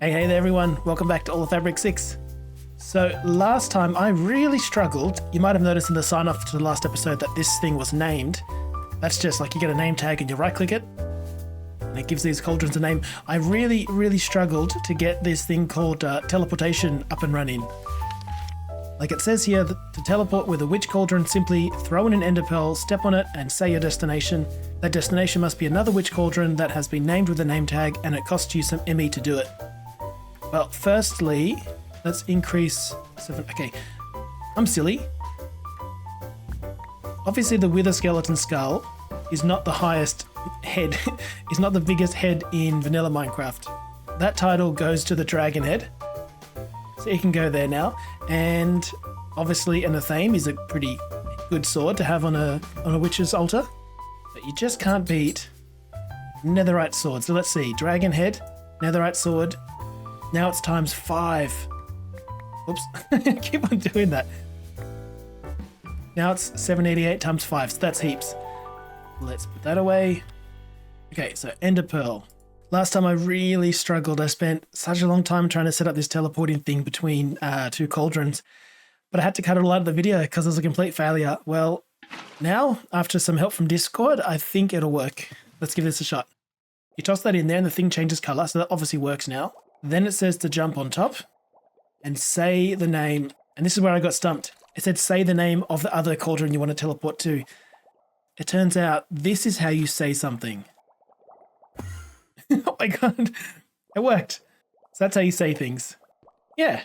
Hey there everyone, welcome back to All of Fabric 6. So last time I really struggled. You might have noticed in the sign off to the last episode that this thing was named. That's just like you get a name tag and you right click it and it gives these cauldrons a name. I really struggled to get this thing called teleportation up and running. Like it says here, to teleport with a witch cauldron, simply throw in an ender pearl, step on it and say your destination. That destination must be another witch cauldron that has been named with a name tag and it costs you some ME to do it. Well, firstly, let's increase 7. Okay, I'm silly. Obviously, the Wither Skeleton Skull is not the highest head, is not the biggest head in vanilla Minecraft. That title goes to the Dragon Head. So you can go there now. And obviously, an Athame is a pretty good sword to have on a witch's altar. But you just can't beat Netherite sword. So let's see, Dragon Head, Netherite sword. Now it's times 5. Oops, keep on doing that. Now it's 788 times 5, so that's heaps. Let's put that away. Okay, so Ender Pearl. Last time I really struggled. I spent such a long time trying to set up this teleporting thing between two cauldrons, but I had to cut it all out of the video because it was a complete failure. Well, now, after some help from Discord, I think it'll work. Let's give this a shot. You toss that in there and the thing changes color, so that obviously works now. Then it says to jump on top and say the name. And this is where I got stumped. It said say the name of the other cauldron you want to teleport to. It turns out this is how you say something. Oh my god, it worked. So that's how you say things. Yeah.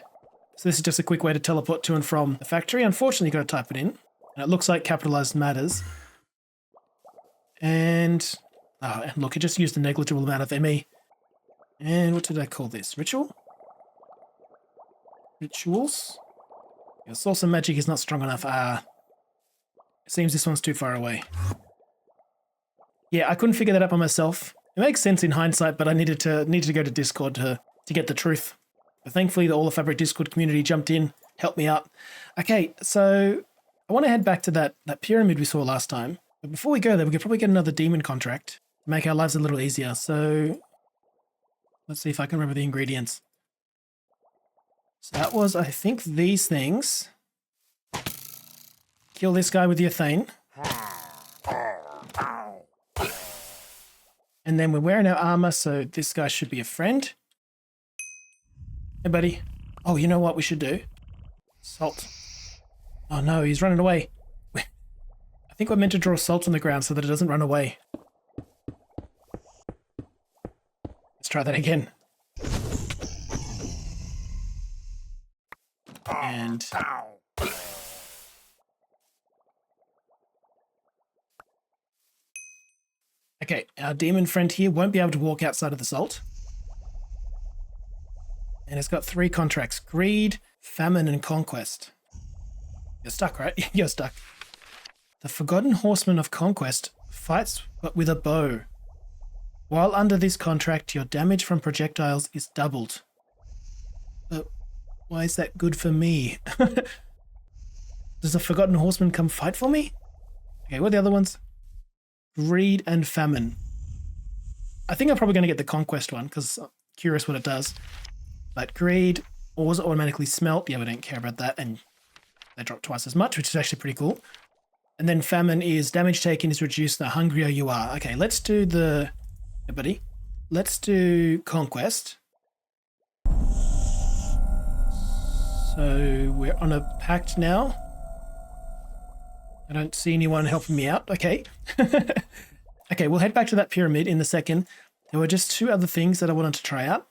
So this is just a quick way to teleport to and from the factory. Unfortunately, you've got to type it in. And it looks like capitalized matters. And look, it just used a negligible amount of ME. And what did I call this? Ritual? Rituals? Your source of magic is not strong enough. It seems this one's too far away. Yeah, I couldn't figure that out by myself. It makes sense in hindsight, but I needed to go to Discord to get the truth. But thankfully, the All of Fabric Discord community jumped in, helped me out. Okay, so I want to head back to that pyramid we saw last time. But before we go there, we could probably get another demon contract to make our lives a little easier. So let's see if I can remember the ingredients. So that was, I think, these things. Kill this guy with the Athame. And then we're wearing our armor, so this guy should be a friend. Hey, buddy. Oh, you know what we should do? Salt. Oh no, he's running away. I think we're meant to draw salt on the ground so that it doesn't run away. Let's try that again. And okay, our demon friend here won't be able to walk outside of the salt. And it's got 3 contracts: greed, famine, and conquest. You're stuck, right? You're stuck. The Forgotten Horseman of Conquest fights but with a bow. While under this contract, your damage from projectiles is doubled. But why is that good for me? Does the Forgotten Horseman come fight for me? Okay, what are the other ones? Greed and famine. I think I'm probably going to get the conquest one because I'm curious what it does. But greed, ores automatically smelt. Yeah, we don't care about that. And they drop twice as much, which is actually pretty cool. And then famine is damage taken is reduced the hungrier you are. Okay, let's do the... Hey, buddy. Let's do conquest. So we're on a pact now. I don't see anyone helping me out. Okay. Okay, we'll head back to that pyramid in a second. There were just 2 other things that I wanted to try out.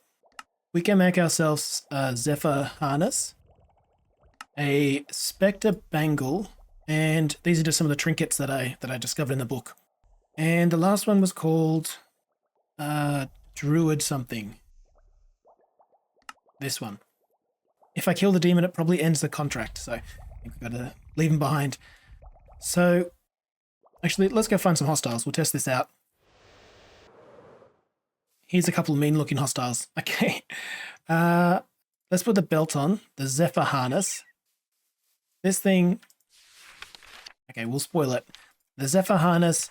We can make ourselves a Zephyr harness, a Spectre bangle, and these are just some of the trinkets that I discovered in the book. And the last one was called Druid something. This one. If I kill the demon, it probably ends the contract, so I think we've got to leave him behind. So, actually, let's go find some hostiles. We'll test this out. Here's a couple of mean-looking hostiles. Okay. Let's put the belt on, the Zephyr harness. This thing... Okay, we'll spoil it. The Zephyr harness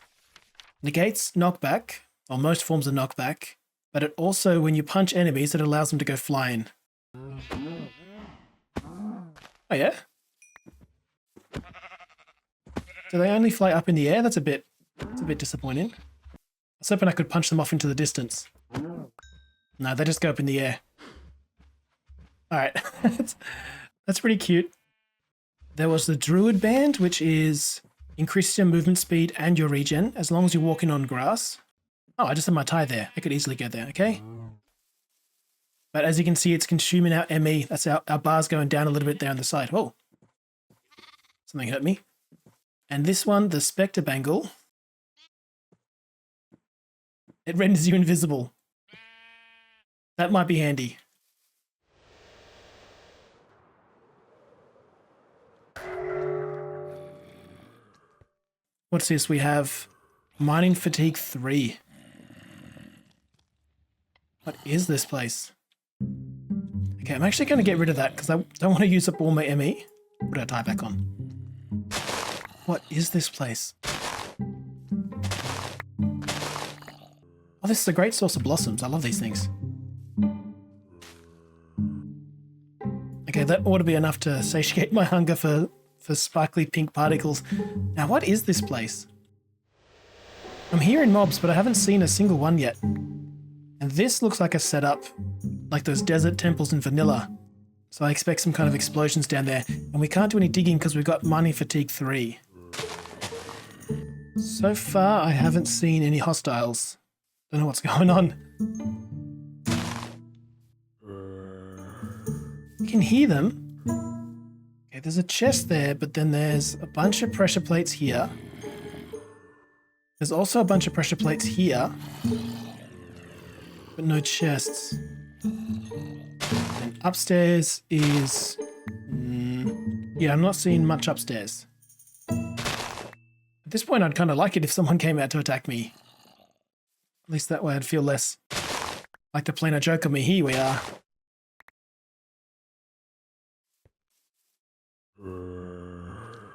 negates knockback, or most forms of knockback, but it also, when you punch enemies, it allows them to go flying. Oh yeah? Do they only fly up in the air? That's a bit disappointing. I was hoping I could punch them off into the distance. No, they just go up in the air. Alright, that's pretty cute. There was the Druid Band, which is increases your movement speed and your regen, as long as you're walking on grass. Oh, I just had my tie there. I could easily get there, okay? But as you can see, it's consuming our ME. That's our bars going down a little bit there on the side. Whoa. Something hurt me. And this one, the Spectre Bangle, it renders you invisible. That might be handy. What's this? We have Mining Fatigue 3. What is this place? Okay, I'm actually going to get rid of that because I don't want to use up all my ME. Put our tie back on. What is this place? Oh, this is a great source of blossoms. I love these things. Okay, that ought to be enough to satiate my hunger for sparkly pink particles. Now, what is this place? I'm hearing mobs, but I haven't seen a single one yet. And this looks like a setup, like those desert temples in vanilla. So I expect some kind of explosions down there. And we can't do any digging because we've got Mining Fatigue 3. So far, I haven't seen any hostiles. Don't know what's going on. You can hear them. Okay, there's a chest there, but then there's a bunch of pressure plates here. There's also a bunch of pressure plates here, but no chests. And upstairs is... yeah, I'm not seeing much upstairs. At this point, I'd kind of like it if someone came out to attack me. At least that way I'd feel less like they're playing a joke on me. Here we are.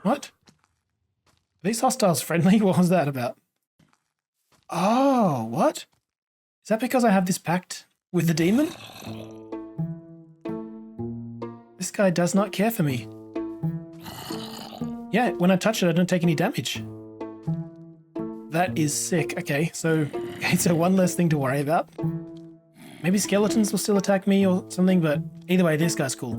What? Are these hostiles friendly? What was that about? Oh, what? Is that because I have this pact with the demon? This guy does not care for me. Yeah, when I touch it, I don't take any damage. That is sick. Okay, so one less thing to worry about. Maybe skeletons will still attack me or something, but either way, this guy's cool.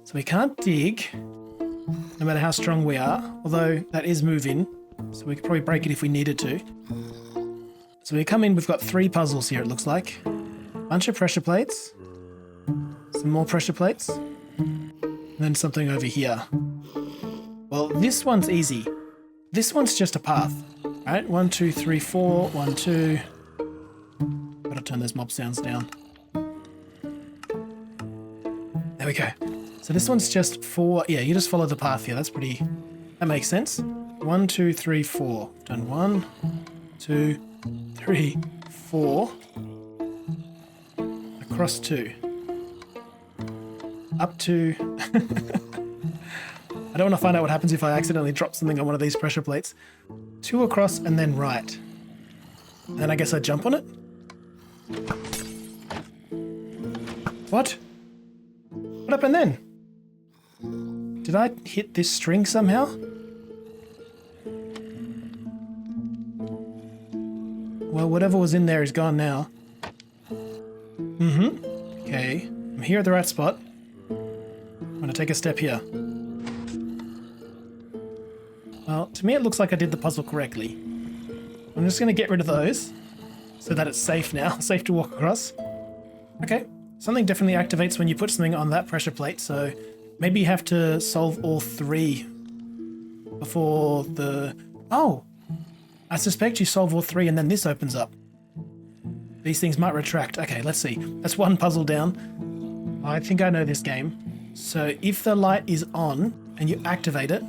So we can't dig, no matter how strong we are, although that is moving, so we could probably break it if we needed to. So we come in, we've got 3 puzzles here, it looks like. Bunch of pressure plates, some more pressure plates, and then something over here. Well, this one's easy. This one's just a path. Alright, 1, 2, 3, 4, 1, 2. Gotta turn those mob sounds down. There we go. So this one's just 4. Yeah, you just follow the path here. That's pretty... that makes sense. 1, 2, 3, 4. Done 1, 2, 3, 4. Across 2. Up 2. I don't want to find out what happens if I accidentally drop something on one of these pressure plates. 2 across and then right. And then I guess I jump on it. What? What happened then? Did I hit this string somehow? Well, whatever was in there is gone now. Okay. I'm here at the right spot. I'm gonna take a step here. Well, to me it looks like I did the puzzle correctly. I'm just gonna get rid of those so that it's safe now, safe to walk across. Okay, something definitely activates when you put something on that pressure plate, so maybe you have to solve all 3 before the... Oh! I suspect you solve all 3 and then this opens up. These things might retract. Okay, let's see. That's 1 puzzle down. I think I know this game. So if the light is on and you activate it,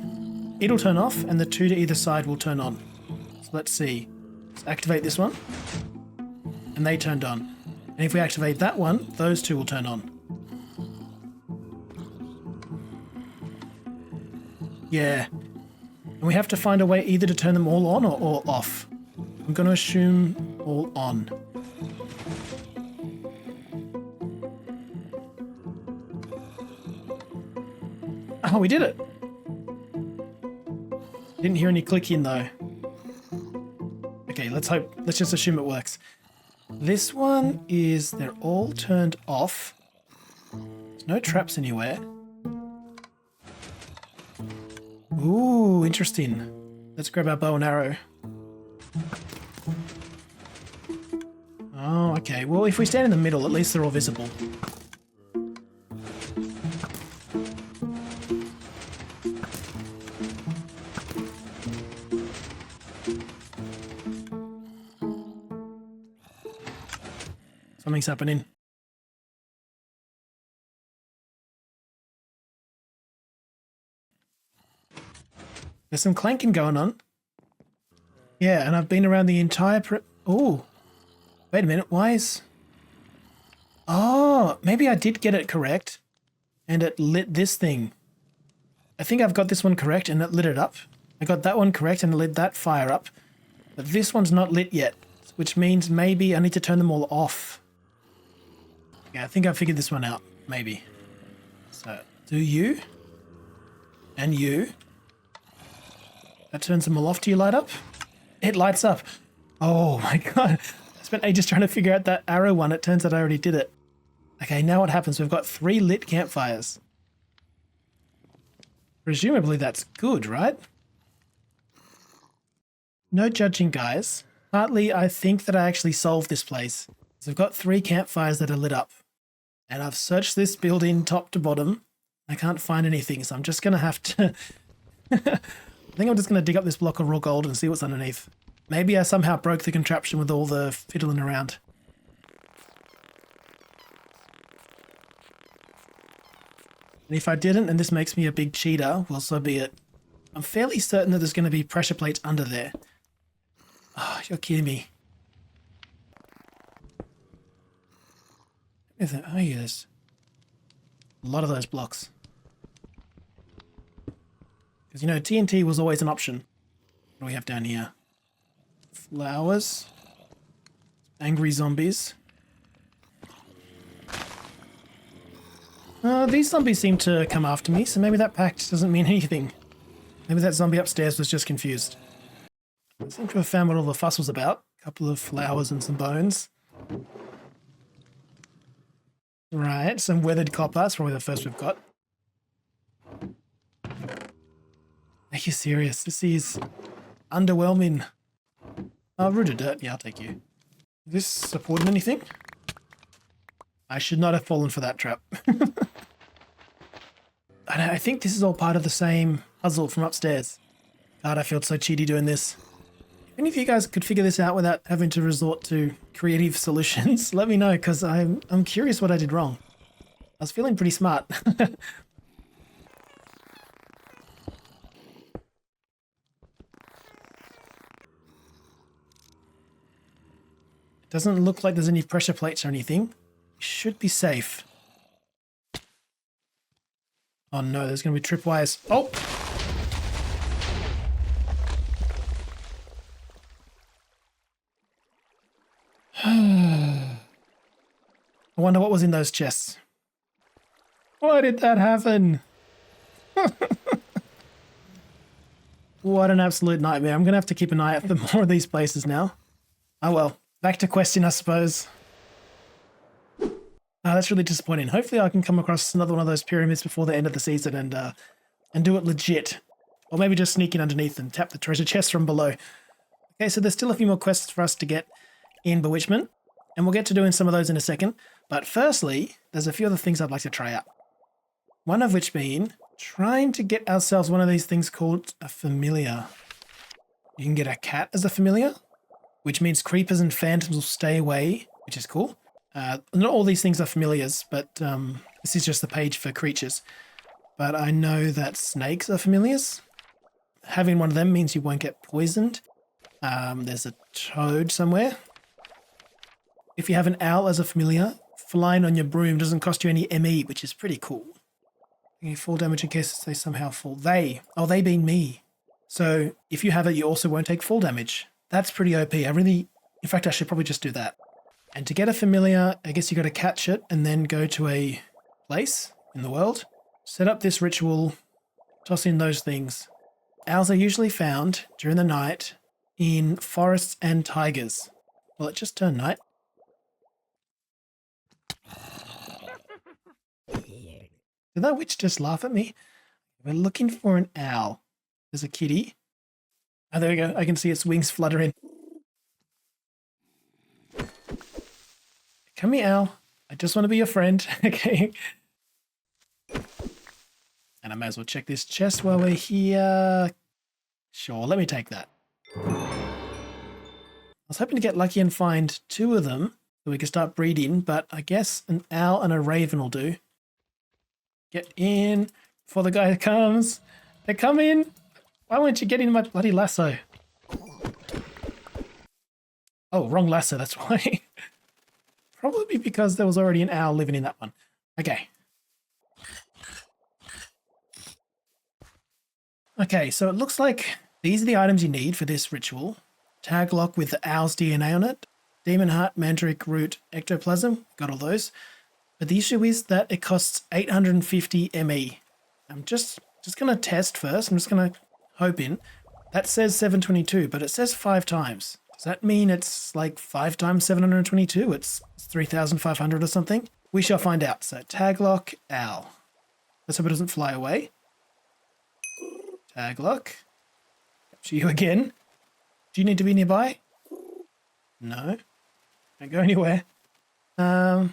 it'll turn off and the 2 to either side will turn on. So let's see. Let's activate this one. And they turned on. And if we activate that one, those 2 will turn on. Yeah. And we have to find a way either to turn them all on or all off. I'm going to assume all on. Oh, we did it. Didn't hear any clicking though. Okay, let's just assume it works. This one is, they're all turned off. There's no traps anywhere. Ooh, interesting. Let's grab our bow and arrow. Oh, okay. Well, if we stand in the middle, at least they're all visible. Something's happening. There's some clanking going on. Yeah, and I've been around the entire oh, wait a minute. Why is... Oh, maybe I did get it correct. And it lit this thing. I think I've got this one correct and it lit it up. I got that one correct and it lit that fire up. But this one's not lit yet, which means maybe I need to turn them all off. Yeah, I think I figured this one out. Maybe. So, do you. And you. That turns them all off. Do you light up? It lights up. Oh my god. I spent ages trying to figure out that arrow one. It turns out I already did it. Okay, now what happens? We've got 3 lit campfires. Presumably that's good, right? No judging, guys. Partly, I think that I actually solved this place. So I've got 3 campfires that are lit up. And I've searched this building top to bottom. I can't find anything, so I'm just going to have to... I think I'm just going to dig up this block of raw gold and see what's underneath. Maybe I somehow broke the contraption with all the fiddling around. And if I didn't, and this makes me a big cheater, well, so be it. I'm fairly certain that there's going to be pressure plates under there. Oh, you're kidding me. Oh, yes. A lot of those blocks. Because, you know, TNT was always an option. What do we have down here? Flowers. Angry zombies. These zombies seem to come after me, so maybe that pact doesn't mean anything. Maybe that zombie upstairs was just confused. I seem to have found what all the fuss was about. A couple of flowers and some bones. Right, some weathered copper. That's probably the first we've got. Are you serious? This is underwhelming. Oh, rooted dirt. Yeah, I'll take you. Is this supporting anything? I should not have fallen for that trap. I think this is all part of the same puzzle from upstairs. God, I feel so cheaty doing this. If any of you guys could figure this out without having to resort to creative solutions, let me know, because I'm curious what I did wrong. I was feeling pretty smart. Doesn't look like there's any pressure plates or anything. Should be safe. Oh no, there's going to be tripwires. Oh! I wonder what was in those chests. Why did that happen? What an absolute nightmare. I'm going to have to keep an eye out for more of these places now. Oh well. Back to questing, I suppose. Oh, that's really disappointing. Hopefully I can come across another one of those pyramids before the end of the season and do it legit. Or maybe just sneak in underneath and tap the treasure chest from below. Okay, so there's still a few more quests for us to get in Bewitchment. And we'll get to doing some of those in a second. But firstly, there's a few other things I'd like to try out. One of which being trying to get ourselves one of these things called a familiar. You can get a cat as a familiar, which means creepers and phantoms will stay away, which is cool. Not all these things are familiars, but this is just the page for creatures. But I know that snakes are familiars. Having one of them means you won't get poisoned. There's a toad somewhere. If you have an owl as a familiar, flying on your broom doesn't cost you any ME, which is pretty cool. You fall damage in case they somehow fall. They being me. So if you have it, you also won't take fall damage. That's pretty OP. In fact, I should probably just do that. And to get a familiar, I guess you got to catch it and then go to a place in the world, set up this ritual, toss in those things. Owls are usually found during the night in forests and tigers. Well, it just turned night. Did that witch just laugh at me? We're looking for an owl. There's a kitty. Oh, there we go. I can see its wings fluttering. Come here, owl. I just want to be your friend. Okay. And I may as well check this chest while we're here. Sure, let me take that. I was hoping to get lucky and find 2 of them so we can start breeding, but I guess an owl and a raven will do. Get in before the guy comes. They're coming. Why won't you get in my bloody lasso? Oh, wrong lasso, that's why. Probably because there was already an owl living in that one. Okay. Okay, so it looks like these are the items you need for this ritual. Tag lock with the owl's DNA on it. Demon heart, mandrake root, ectoplasm. Got all those. But the issue is that it costs 850 ME. I'm just going to test first. I'm just going to hope in. That says 722, but it says 5 times. Does that mean it's like 5 times 722? It's 3,500 or something? We shall find out. So tag lock, owl. Let's hope it doesn't fly away. Tag lock. Capture you again. Do you need to be nearby? No. Don't go anywhere. Alright,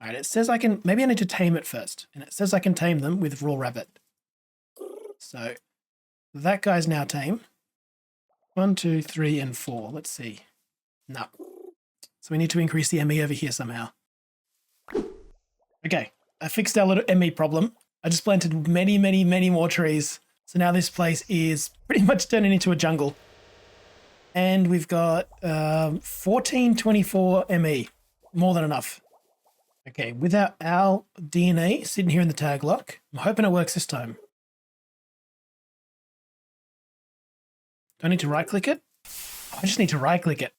it says I can... Maybe I need to tame it first. And it says I can tame them with raw rabbit. So, that guy's now tame. 1, 2, 3, and 4. Let's see. No. So we need to increase the ME over here somehow. Okay, I fixed our little ME problem. I just planted many, many, many more trees. So now this place is pretty much turning into a jungle. And we've got 1424 ME. More than enough. Okay, with our owl DNA sitting here in the tag lock, I'm hoping it works this time. Do I need to right-click it? I just need to right-click it.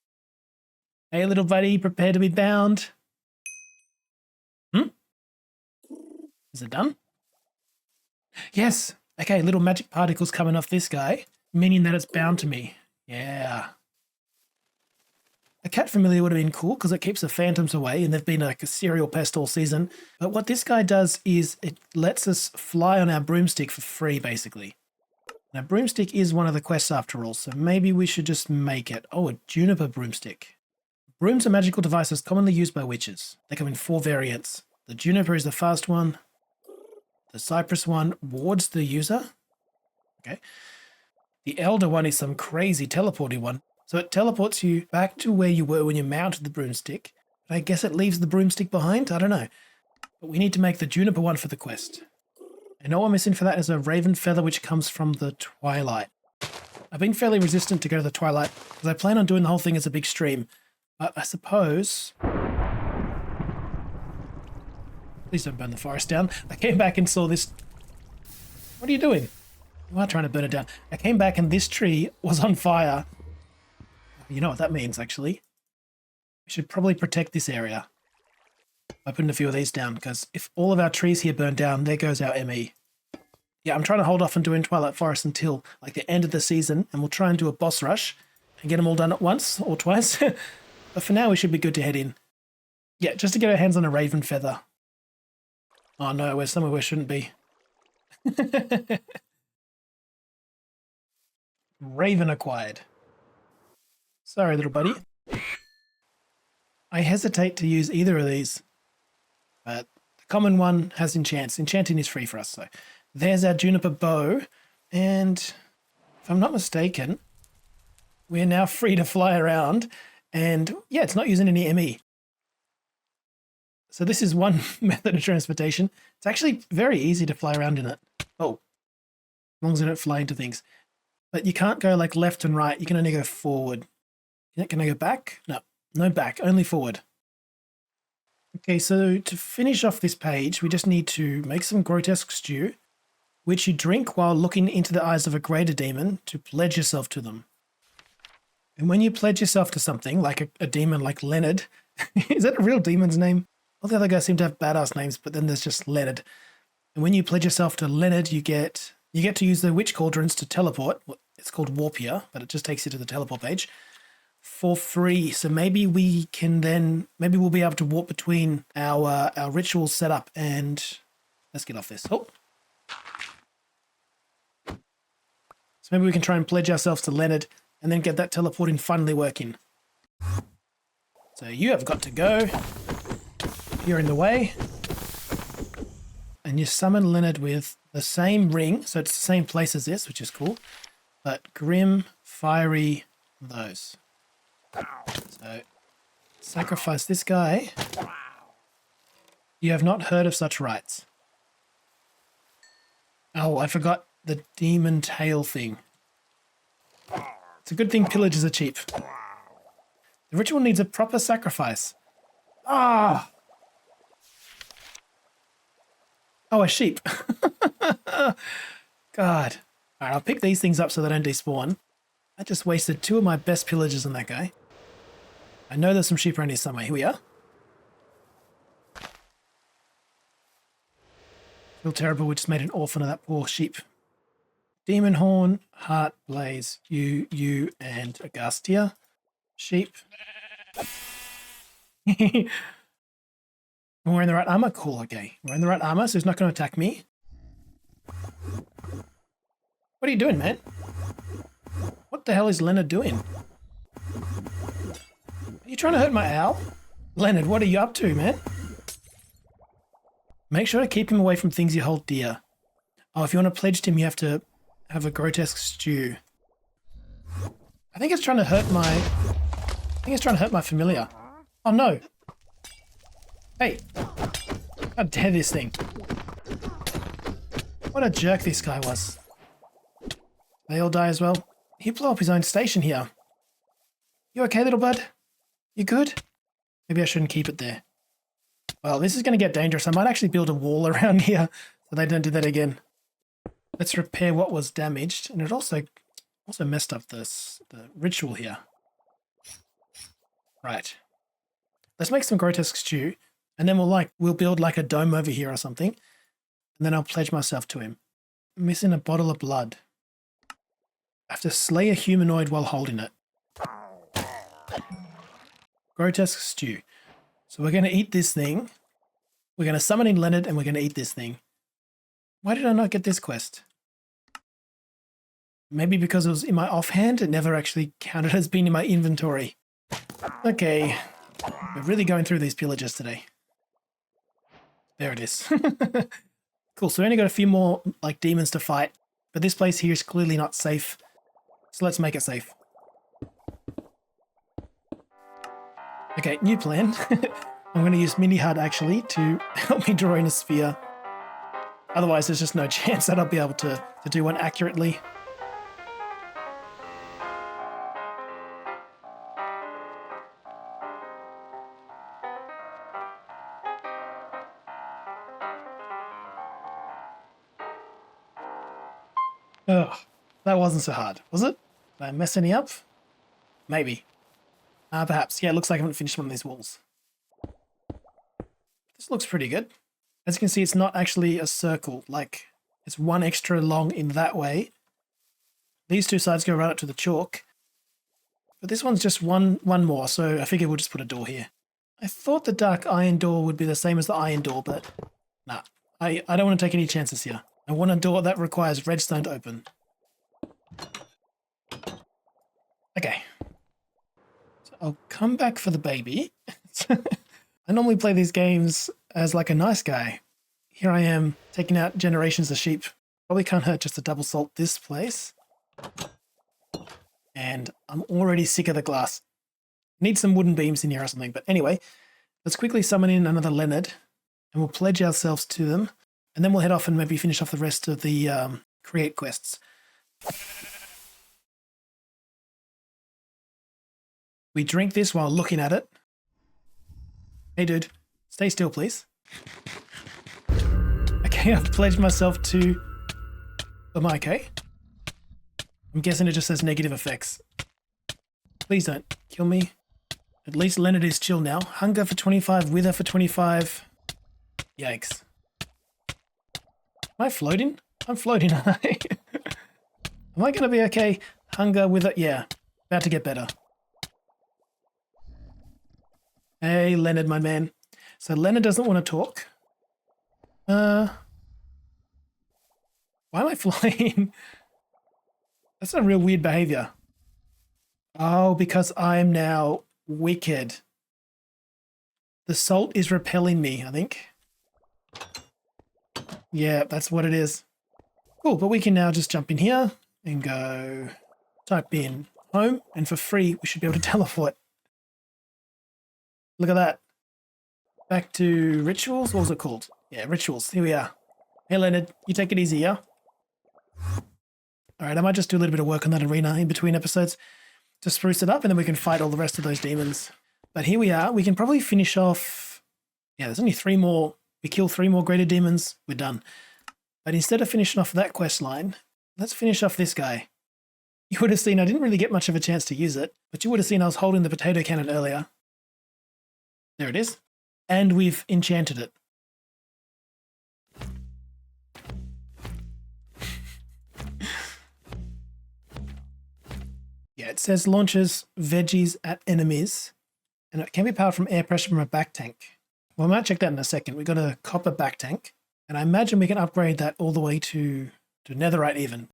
Hey, little buddy, prepare to be bound. Is it done? Yes. Okay, little magic particles coming off this guy, meaning that it's bound to me. Yeah. A cat familiar would have been cool because it keeps the phantoms away, and they've been like a serial pest all season. But what this guy does is it lets us fly on our broomstick for free, basically. Now, broomstick is one of the quests after all, so maybe we should just make it. Oh, a juniper broomstick. Brooms are magical devices commonly used by witches. They come in 4 variants. The juniper is the fast one. The cypress one wards the user. Okay. The elder one is some crazy teleporting one. So it teleports you back to where you were when you mounted the broomstick. But I guess it leaves the broomstick behind? I don't know. But we need to make the juniper one for the quest. And all I'm missing for that is a raven feather which comes from the twilight. I've been fairly resistant to go to the twilight because I plan on doing the whole thing as a big stream. But I suppose... Please don't burn the forest down. I came back and saw this... What are you doing? You are trying to burn it down. I came back and this tree was on fire. You know what that means, actually. We should probably protect this area by putting a few of these down, because if all of our trees here burn down, there goes our ME. Yeah, I'm trying to hold off on doing Twilight Forest until like the end of the season, and we'll try and do a boss rush and get them all done at once or twice. But for now, we should be good to head in. Yeah, just to get our hands on a raven feather. Oh no, we're somewhere we shouldn't be. Raven acquired. Sorry, little buddy. I hesitate to use either of these, but the common one has enchants. Enchanting is free for us, so there's our juniper bow, and if I'm not mistaken, we're now free to fly around, and yeah, it's not using any ME. So this is one method of transportation. It's actually very easy to fly around in it. Oh, as long as I don't fly into things. But you can't go like left and right. You can only go forward. Can I go back? No, no back, only forward. Okay, so to finish off this page, we just need to make some grotesque stew, which you drink while looking into the eyes of a greater demon to pledge yourself to them. And when you pledge yourself to something, like a demon like Leonard, is that a real demon's name? All the other guys seem to have badass names, but then there's just Leonard. And when you pledge yourself to Leonard, you get to use the witch cauldrons to teleport. It's called Warp here, but it just takes you to the teleport page for free. So maybe we can maybe we'll be able to warp between our ritual setup and let's get off this. Oh. So maybe we can try and pledge ourselves to Leonard and then get that teleporting finally working. So you have got to go. You're in the way. And you summon Leonard with the same ring. So it's the same place as this, which is cool. But grim, fiery, those. So sacrifice this guy. You have not heard of such rites. Oh, I forgot the demon tail thing. It's a good thing pillagers are cheap. The ritual needs a proper sacrifice. Ah! Oh, a sheep. God. Alright, I'll pick these things up so they don't despawn. I just wasted 2 of my best pillagers on that guy. I know there's some sheep around here somewhere. Here we are. Feel terrible, we just made an orphan of that poor sheep. Demon Horn, Heart, Blaze, you, and Agastia. Sheep. We're wearing the right armor? Cool, okay. We're in the right armor, so he's not going to attack me. What are you doing, man? What the hell is Leonard doing? Are you trying to hurt my owl? Leonard, what are you up to, man? Make sure to keep him away from things you hold dear. Oh, if you want to pledge him, you have to have a grotesque stew. I think it's trying to hurt my familiar. Oh no. Hey. How dare this thing. What a jerk this guy was. They all die as well. He blew up his own station here. You okay, little bud? You good? Maybe I shouldn't keep it there. Well, this is going to get dangerous. I might actually build a wall around here so they don't do that again. Let's repair what was damaged. And it also messed up the ritual here. Right. Let's make some grotesque stew. And then we'll build like a dome over here or something. And then I'll pledge myself to him. I'm missing a bottle of blood. I have to slay a humanoid while holding it. Grotesque stew. So we're going to eat this thing. We're going to summon in Leonard and we're going to eat this thing. Why did I not get this quest? Maybe because it was in my offhand. It never actually counted as being in my inventory. Okay. We're really going through these pillagers today. There it is. Cool. So we only got a few more like demons to fight. But this place here is clearly not safe. So let's make it safe. Okay, new plan. I'm going to use Mini HUD actually to help me draw in a sphere. Otherwise, there's just no chance that I'll be able to do one accurately. Ugh, that wasn't so hard, was it? Did I mess any up? Maybe. Perhaps. Yeah, it looks like I haven't finished one of these walls. This looks pretty good. As you can see, it's not actually a circle. Like, it's one extra long in that way. These two sides go right up to the chalk. But this one's just one more, so I figured we'll just put a door here. I thought the dark iron door would be the same as the iron door, but nah. I don't want to take any chances here. I want a door that requires redstone to open. Okay. So I'll come back for the baby. I normally play these games as like a nice guy. Here I am taking out generations of sheep. Probably can't hurt just to double salt this place. And I'm already sick of the glass. Need some wooden beams in here or something. But anyway, let's quickly summon in another Leonard and we'll pledge ourselves to them. And then we'll head off and maybe finish off the rest of the create quests. We drink this while looking at it. Hey dude, stay still please. Okay, I've pledged myself to... Am I okay? I'm guessing it just says negative effects. Please don't kill me. At least Leonard is chill now. Hunger for 25, wither for 25. Yikes. Am I floating? I'm floating, aren't I? Am I going to be okay? Hunger with it? Yeah. About to get better. Hey, Leonard, my man. So Leonard doesn't want to talk. Why am I flying? That's a real weird behavior. Oh, because I'm now wicked. The salt is repelling me, I think. Yeah, that's what it is. Cool, but we can now just jump in here and go type in home, and for free, we should be able to teleport. Look at that. Back to rituals. What was it called? Yeah, rituals. Here we are. Hey, Leonard, you take it easy, yeah? All right, I might just do a little bit of work on that arena in between episodes to spruce it up, and then we can fight all the rest of those demons. But here we are. We can probably finish off... Yeah, there's only 3 more. We kill 3 more greater demons. We're done. But instead of finishing off that quest line, let's finish off this guy. You would have seen I didn't really get much of a chance to use it, but you would have seen I was holding the potato cannon earlier. There it is. And we've enchanted it. Yeah, it says launches veggies at enemies, and it can be powered from air pressure from a back tank. Well, I might check that in a second. We've got a copper back tank, and I imagine we can upgrade that all the way to netherite even.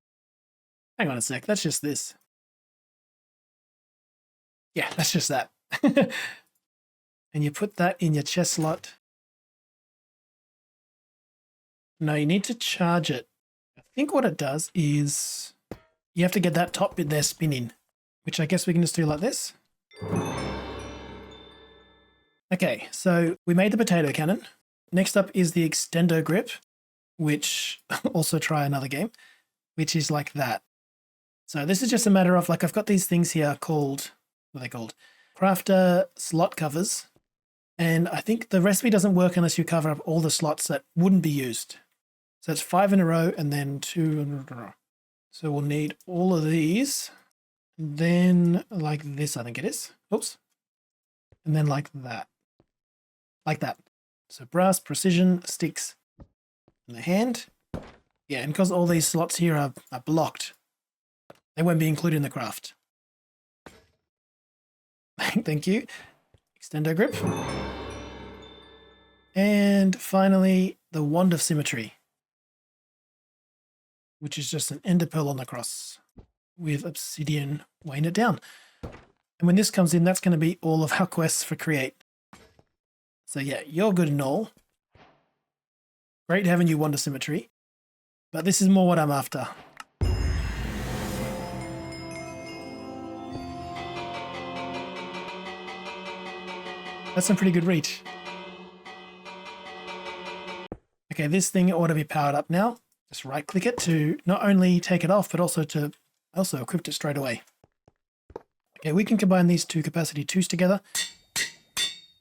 Hang on a sec, that's just this. Yeah, that's just that. And you put that in your chest slot. No, you need to charge it. I think what it does is you have to get that top bit there spinning, which I guess we can just do like this. Okay, so we made the potato cannon. Next up is the extendo grip, which also try another game, which is like that. So this is just a matter of, like, I've got these things here called, what are they called? Crafter slot covers. And I think the recipe doesn't work unless you cover up all the slots that wouldn't be used. So it's 5 in a row and then 2 in a row. So we'll need all of these. Then like this, I think it is. Oops. And then like that. Like that. So brass, precision, sticks in the hand. Yeah, and because all these slots here are blocked, they won't be included in the craft. Thank you. Extendo grip. And finally, the Wand of Symmetry, which is just an ender pearl on the cross with obsidian weighing it down. And when this comes in, that's going to be all of our quests for create. So yeah, you're good and all. Great having you Wand of Symmetry. But this is more what I'm after. That's some pretty good reach. Okay, this thing ought to be powered up now. Just right click it to not only take it off, but also to equip it straight away. Okay, we can combine these 2 capacity 2s together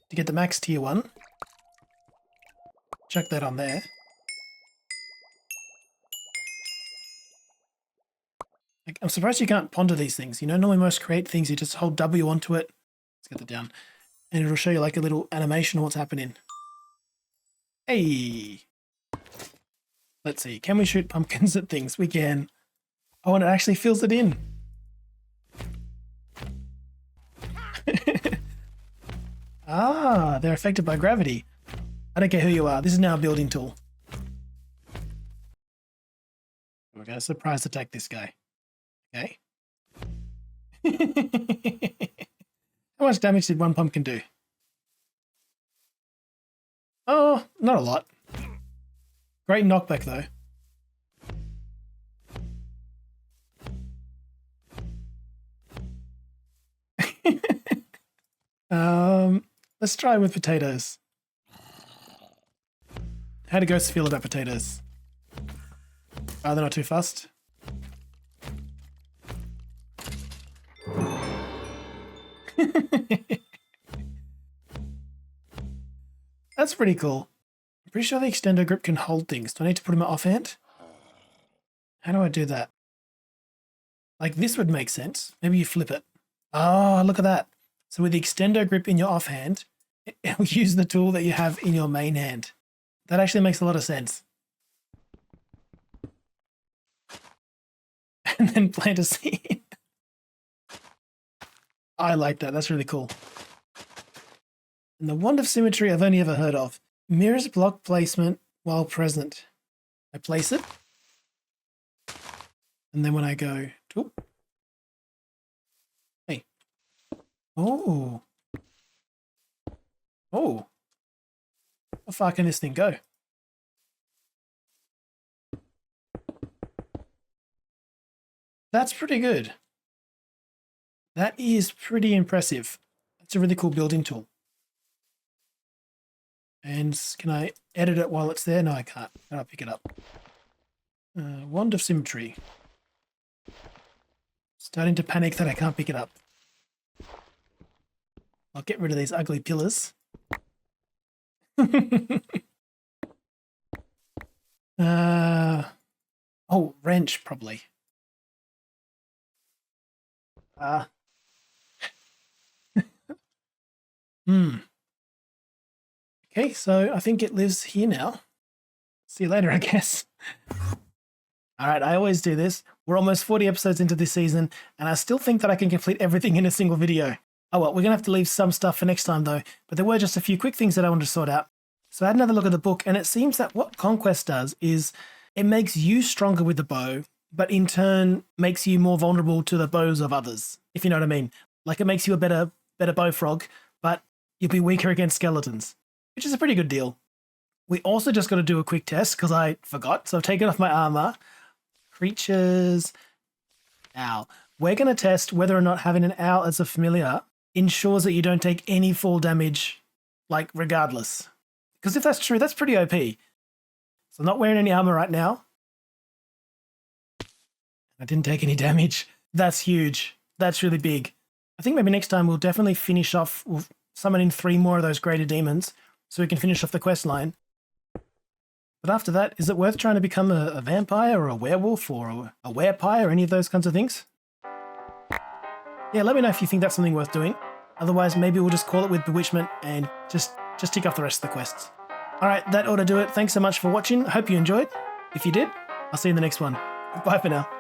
to get the max tier 1. Chuck that on there. I'm surprised you can't ponder these things. You know, normally most create things, you just hold W onto it. Let's get that down. And it'll show you like a little animation of what's happening. Hey! Let's see, can we shoot pumpkins at things? We can. Oh, and it actually fills it in. Ah, they're affected by gravity. I don't care who you are. This is now a building tool. We're going to surprise attack this guy. Okay. How much damage did one pumpkin do? Oh, not a lot. Great knockback though. Let's try with potatoes. How do ghosts feel about potatoes? Oh, they're not too fussed. That's pretty cool. I'm pretty sure the extendo grip can hold things. Do I need to put them offhand? How do I do that? Like this would make sense. Maybe you flip it. Oh, look at that. So with the extendo grip in your offhand, it'll use the tool that you have in your main hand. That actually makes a lot of sense. and then plant a seed. I like that. That's really cool. And the wand of symmetry I've only ever heard of. Mirrors block placement while present. I place it. And then when I go, oh, hey, oh, oh, how far can this thing go? That's pretty good. That is pretty impressive. That's a really cool building tool. And can I edit it while it's there? No, I can't. I'll pick it up. Wand of Symmetry. Starting to panic that I can't pick it up. I'll get rid of these ugly pillars. Oh, wrench, probably. Okay, so I think it lives here now. See you later, I guess. All right, I always do this. We're almost 40 episodes into this season, and I still think that I can complete everything in a single video. Oh well, we're going to have to leave some stuff for next time though, but there were just a few quick things that I wanted to sort out. So I had another look at the book, and it seems that what Conquest does is it makes you stronger with the bow, but in turn makes you more vulnerable to the bows of others, if you know what I mean. Like it makes you a better bow frog, but you'll be weaker against skeletons, which is a pretty good deal. We also just got to do a quick test because I forgot. So I've taken off my armor. Creatures. Owl. We're going to test whether or not having an owl as a familiar ensures that you don't take any fall damage, like regardless. Because if that's true, that's pretty OP. So I'm not wearing any armor right now. I didn't take any damage. That's huge. That's really big. I think maybe next time we'll definitely finish off, we'll summon in 3 more of those greater demons so we can finish off the quest line. But after that, is it worth trying to become a vampire or a werewolf or a werepie or any of those kinds of things? Yeah, let me know if you think that's something worth doing. Otherwise, maybe we'll just call it with Bewitchment and just tick off the rest of the quests. All right, that ought to do it. Thanks so much for watching. I hope you enjoyed. If you did, I'll see you in the next one. Bye for now.